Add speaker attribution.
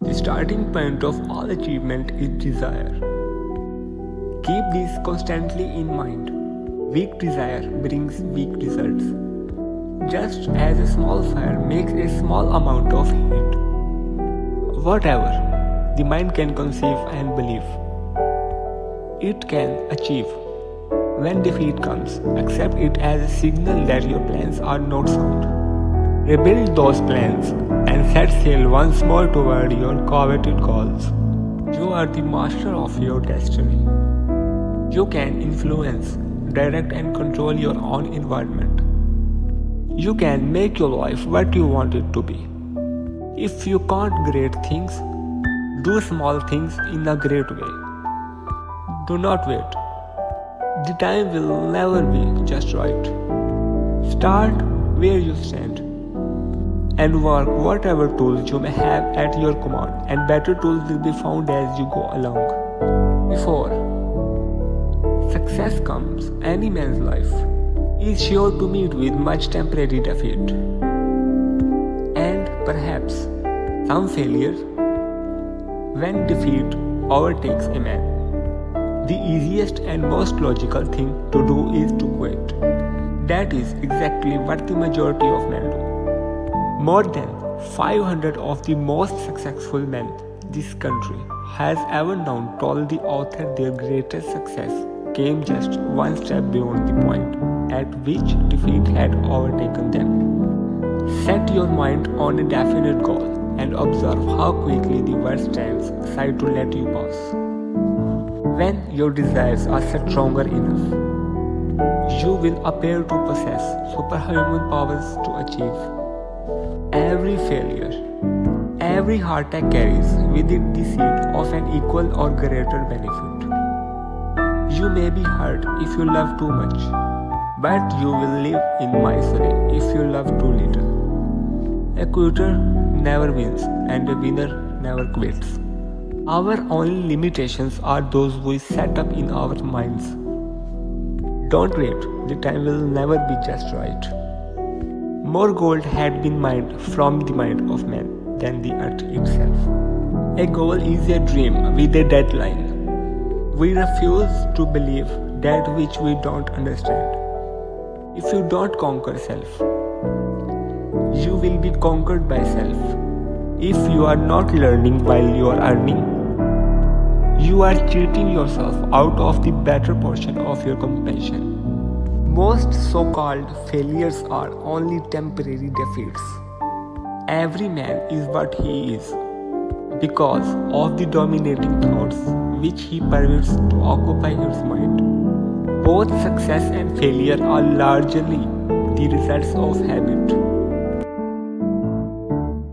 Speaker 1: The starting point of all achievement is desire. Keep this constantly in mind. Weak desire brings weak results. Just as a small fire makes a small amount of heat. Whatever the mind can conceive and believe, it can achieve. When defeat comes, accept it as a signal that your plans are not sound. Rebuild those plans and set sail once more toward your coveted goals. You are the master of your destiny. You can influence, direct and control your own environment. You can make your life what you want it to be. If you can't great things, do small things in a great way. Do not wait. The time will never be just right. Start where you stand and work whatever tools you may have at your command, and better tools will be found as you go along. Before success comes, any man's life is sure to meet with much temporary defeat and perhaps some failure. When defeat overtakes a man, the easiest and most logical thing to do is to quit. That is exactly what the majority of men do. More than 500 of the most successful men this country has ever known told the author their greatest success came just one step beyond the point at which defeat had overtaken them. Set your mind on a definite goal and observe how quickly the world stands aside to let you pass. When your desires are stronger enough, you will appear to possess superhuman powers to achieve. Every failure, every heart attack carries with it the seed of an equal or greater benefit. You may be hurt if you love too much, but you will live in misery if you love too little. A quitter never wins and a winner never quits. Our only limitations are those we set up in our minds. Don't wait, the time will never be just right. More gold had been mined from the mind of man than the earth itself. A goal is a dream with a deadline. We refuse to believe that which we don't understand. If you don't conquer self, you will be conquered by self. If you are not learning while you are earning, you are cheating yourself out of the better portion of your compensation. Most so-called failures are only temporary defeats. Every man is what he is because of the dominating thoughts which he permits to occupy his mind. Both success and failure are largely the results of habit.